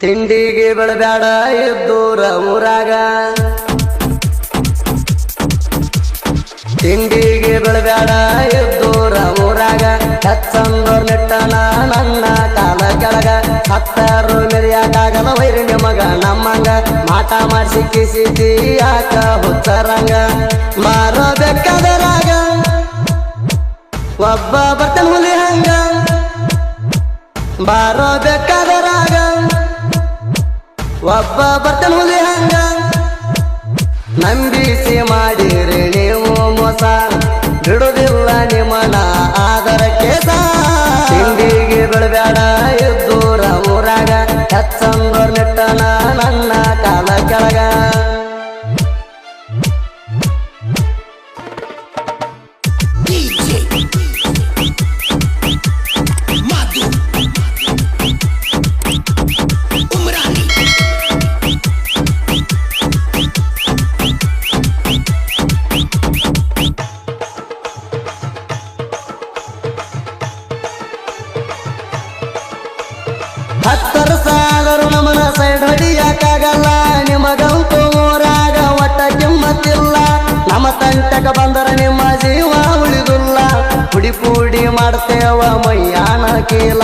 ತಿಂಡಿಗೆ ಬೆಳಬ್ಯಾಡ ಇದ್ದೂರ ಊರಾಗ ತಿಂಡಿಗೆ ಬೆಳಬ್ಯಾಡ ಇದ್ದೂರ ಊರಾಗ ಹೆಚ್ಚಂದೋರ್ ನೆಟ್ಟನ ನನ್ನ ಕಾಲ ಕೆಳಗ ಹತ್ತಾರು ಮೆರಿಯಾಕಾಗಲ ವೈರಿ ನಿಮಗ ನಮ್ಮಂಗ ಮಾಟ ಮಾಡಿಸಿ ಕಿಸಿತಿ ಯಾಕ ಹುಚ್ಚರಂಗ ಮಾರೋ ಬೇಕಾದರಾಗ ಒಬ್ಬ ಬರ್ತನ ಹುಲಿ ಹಂಗ ಬಾರೋ ಬೇಕಾದರಾಗ ಒಬ್ಬ ಬರ್ತನ ಹುಲಿ ಹಂಗ ನಂಬಿಸಿ ಮಾಡಿರಿ ನೀವು ಮೋಸ ಬಿಡುದಿಲ್ಲ ನಿಮ್ಮನ ಆದರ ಕೇಸ ತಿಂಡಿಗೆ ಬೆಳಬ್ಯಾಡ ಇದ್ದೂರ ಊರಾಗ ಹೆಚ್ಚಂದೋರ್ ನೆಟ್ಟನ ನನ್ನ ಕಾಲ ಕೆಳಗ ಹತ್ತರ ಸಾಗರು ನಮನ ಸೈಡ್ ಹೊಡಿಯಾಕಾಗಲ್ಲ ನಿಮಗಂತೂ ಊರಾಗ ಒಟ್ಟ ಕಿಮ್ಮತ್ತಿಲ್ಲ ನಮ್ಮ ತಂಟಕ ಬಂದರ ನಿಮ್ಮ ಜೀವ ಉಳಿದುಲ್ಲ ಪುಡಿ ಪುಡಿ ಮಾಡ್ತೇವ ಮೈಯಾನ ಕೀಲ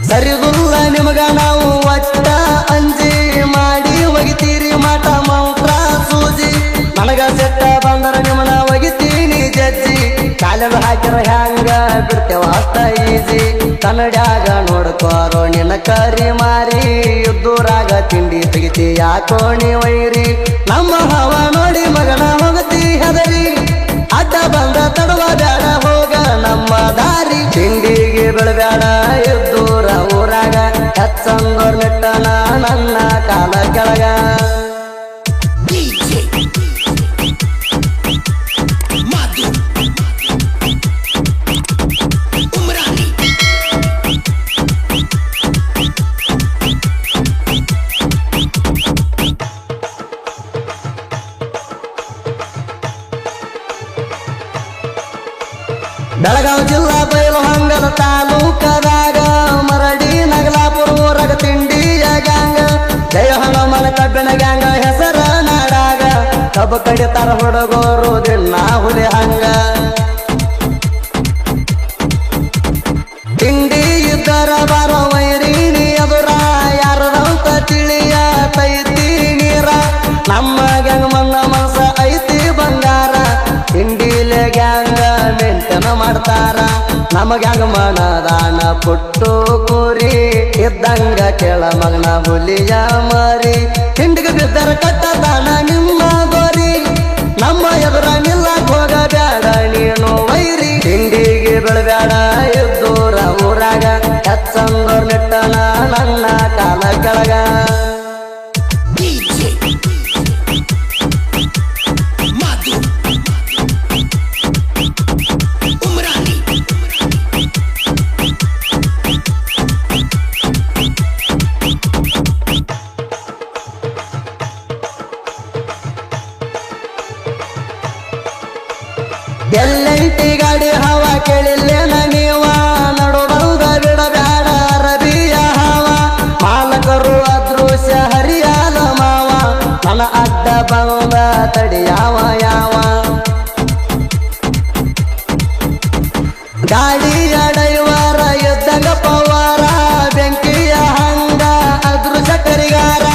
ಸರಿದುಲ್ಲ ನಿಮಗ ನಾವು ಒಟ್ಟ ಅಂಜಿ ಮಾಡಿ ಒಗಿತೀರಿ ಮಾಟ ಮಂತ್ರ ಸೂಜಿ ನನಗ ಸೆಟ್ಟ ಬಂದರ ನಿಮ್ಮನ ಒಗಿತೀನಿ ಜಜ್ಜಿ ಕಾಲದ ಹಾಕಿರ ಹ್ಯಾಂಗ ಬಿಡ್ತೇವ ಅಷ್ಟ ಈಜಿ ಕನ್ನಡ್ಯಾಗ ನೋಡ್ಕೋರೋ ನಿನ್ನ ಕರಿ ಮಾರಿ ಇದ್ದೂರಾಗ ತಿಂಡಿ ತೆಗಿತಿ ಯಾಕೋ ನೀ ವೈರಿ ನಮ್ಮ ಹವ ನೋಡಿ ಮಗನ ಹೋಗತಿ ಹೆದರಿ ಅಡ್ಡ ಬಂದ ತಡುವ ಬ್ಯಾಡ ಹೋಗ ನಮ್ಮ ದಾರಿ ತಿಂಡಿಗೆ ಬೆಳಬ್ಯಾಡ ಇದ್ದೂರ ಊರಾಗ ಹೆಚ್ಚಂದೋರ್ ನೆಟ್ಟನ ನನ್ನ ಕಾಲ ಕೆಳಗ ಬೆಳಗಾವಿ ಜಿಲ್ಲಾ ಬೈಲಹೊಂಗಲ ತಾಲೂಕದಾಗ ಮರಡಿ ನಗಲಾಪುರ ಊರಾಗ ತಿಂಡಿಯ ಗ್ಯಾಂಗ ಜಯ ಹನುಮನ ಕಬ್ಬಿಣ ಗ್ಯಾಂಗ ಹೆಸರ ನಾಡಾಗ ಕಬ್ಬು ಕಡಿತಾರ ಹುಡುಗೋರು ದಿನ ಹುಲಿ ಹಂಗ ತಿಂಡಿ ಇದ್ದರ ಬಾರೋ ವೈರಿ ನೀ ಎದುರ ಯಾರದಂತ ತಿಳಿಯ ತೈತಿ ನೀರ ನಮ್ಮ ಗ್ಯಾಂಗ ಮನ್ನ ಮನಸ ಐತಿ ಬಂಗಾರ ತಿಂಡಿಲೆ ಗ್ಯಾಂಗ ಮೆಂಟನ ಮಾಡ್ತಾರ ನಮಗ್ಯಾಂಗ ಮನದಾನ ಪುಟ್ಟು ಕೂರಿ ಇದ್ದಂಗ ಕೇಳ ಮಗನ ಹುಲಿಯ ಮರಿ ತಿಂಡಿಗೆ ಬಿದ್ದರ ಕಟ್ಟದಾನ ನಿಮ್ಮ ಗೋರಿ ನಮ್ಮ ಎದುರ ನಿಲ್ಲಕ್ ಹೋಗ ಬ್ಯಾಡ ನೀನು ವೈರಿ ತಿಂಡಿಗೆ ಬೆಳಬ್ಯಾಡ ಇದ್ದೂರ ಊರಾಗ ಹೆಚ್ಚಂದೋರ್ ನೆಟ್ಟನ ನನ್ನ ಕಾಲ ಕೆಳಗ ಎಲ್ಲಂಟಿ ಗಾಡಿ ಹವ ಕೇಳಿಲ್ಲೇನ ನೀವ ನಡುಬೌದ ಬಿಡಬ್ಯಾಡ ರಬಿಯ ಹವ ಮಾಲಕರು ಅದೃಶ್ಯ ಹರಿಯಾದ ಮಾವ ನನ್ನ ಅಡ್ಡ ಬಂದ ತಡಿಯಾವ ಯಾವ ಗಾಡಿಯ ಡೈವರ ಎದ್ದಾಗ ಪವಾರ ಬೆಂಕಿಯ ಹಂಗ ಅದೃಶ್ಯ ಕರಿಗಾರ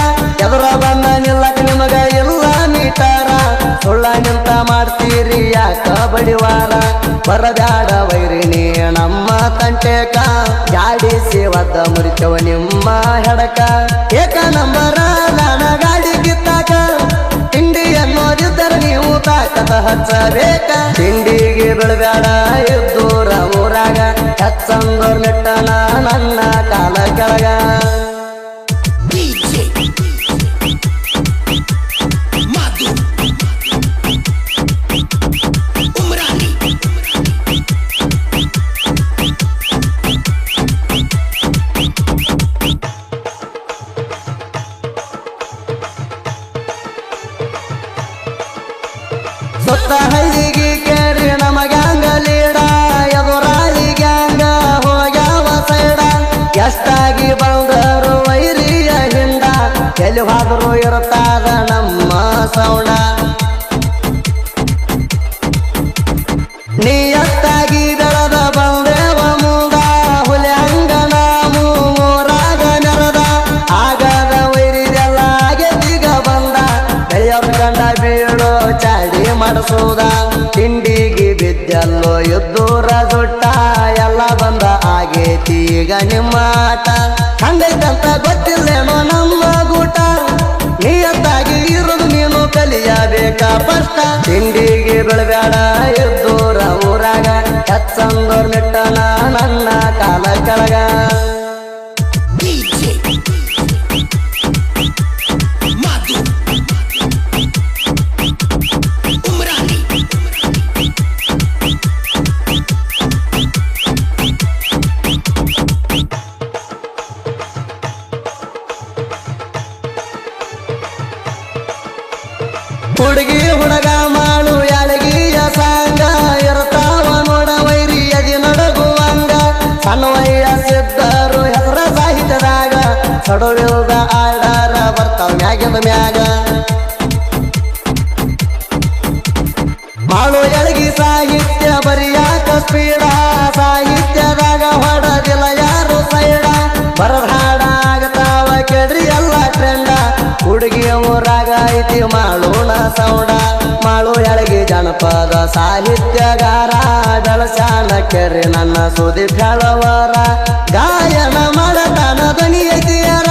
ಎದುರ ಬಂದ ನಿಲ್ಲಕ ನಿಮಗ ಇಲ್ಲ ಮೀಟಾರ ಸುಳ್ಳ ನಿಂತ ಮಾಡ್ತೀರಿ ಯಾಕ ಬಡಿವಾರ ಬರಬ್ಯಾಡ ವೈರಿಣಿ ನಮ್ಮ ತಂಟೆಕ ಗಾಡಿಸಿ ಒದ್ದ ಮುರಿತವ ನಿಮ್ಮ ಹೆಡಕ ಏಕ ನಂಬರ ನಾನ ಗಾಡಿ ಕಿತ್ತಾಕ ತಿಂಡಿ ಅನ್ನೋದಿದ್ದರ ನೀವು ತಾಕತ ಹಚ್ಚಬೇಕ ತಿಂಡಿಗೆ ಬೆಳಬ್ಯಾಡ ಇದ್ದೂರ ಊರಾಗ ಹೆಚ್ಚಂದೋರ್ ನೆಟ್ಟನ ನನ್ನ ಕಾಲ ಕೆಳಗ ಸುತ್ತ ಹಳ್ಳಿಗೆ ಕೇರಿ ನಮಗ್ಯಾಂಗ ಲೀಡ ಎದುರಾಳಿ ಗ್ಯಾಂಗ ಹೋಗ್ಯಾವ ಸೈಡ ಆಗೈತಿ ಈಗ ನಿಮ್ಮ ಆಟ ಹಂಗೈತಂತ ಗೊತ್ತಿಲ್ಲೇನೋ ನಮ್ಮ ಗೂಟ ನಿಯತ್ತಾಗಿ ಇರೋದು ನೀನು ಕಲಿಯಬೇಕ ಫಸ್ಟ್ ತಿಂಡಿಗೆ ಬೆಳಬೇಡ ಎದ್ದೂರ ಊರಾಗ ಹೆಚ್ಚಂದೋರ್ ನೆಟ್ಟನ ನನ್ನ ಕಾಲ ಕೆಳಗ ಹುಡುಗಿ ಹುಡುಗ ಮಾಡು ಯಾಳಗಿಯ ಸಾಂಗ ಇರ್ತಾವ ನೋಡ ವೈರಿ ಅದಿ ನಡಗುವಂಗ ಸಣ್ಣ ವಯಸ್ಸಿದ್ದರು ಹೆಸರ ಸಾಹಿತ್ಯದಾಗ ಸಡುವಿಲ್ದ ಆಡಾರ ಬರ್ತಾವ ಮ್ಯಾಗಿದ ಮ್ಯಾಗ ಮಾಡು ಎಳಗಿ ಸಾಹಿತ್ಯ ಬರಿಯಾಕ ಸ್ಪೀಡ ಸಾಹಿತ್ಯದಾಗ ಹೊಡದಿಲ್ಲ ಯಾರು ಸೈಡ ಬರದ ಹಾಡ ಆಗತಾವ ಕೇಳ್ರಿ ಎಲ್ಲ ಟ್ರೆಂಡ ಹುಡುಗಿಯ ಊರಾಗ ಐತಿ ಮಾಡೋಣ ಸೌಡ ಮಾಳು ಎಳಗಿ ಜನಪದ ಸಾಹಿತ್ಯಗಾರ ಬೆಳಸಾನ ಕೆರೆ ನನ್ನ ಸುದ್ದಿ ಹೇಳವರ ಗಾಯನ ಮಾಡತಾನ ಧ್ವನಿ ಐತಿಯರ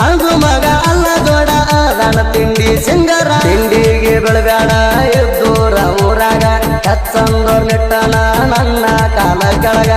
ಅಂದು ಮಗ ಅಲ್ಲ ದೊಡ ಅದನ ತಿಂಡಿ ಸಿಂಗರ ತಿಂಡಿಗೆ ಬೆಳಬೇಡ ಎದ್ದೂರ ಊರಾಗ ಹೆಚ್ಚಂದೋರ್ ನೆಟ್ಟನ ನನ್ನ ಕಾಲ ಕೆಳಗ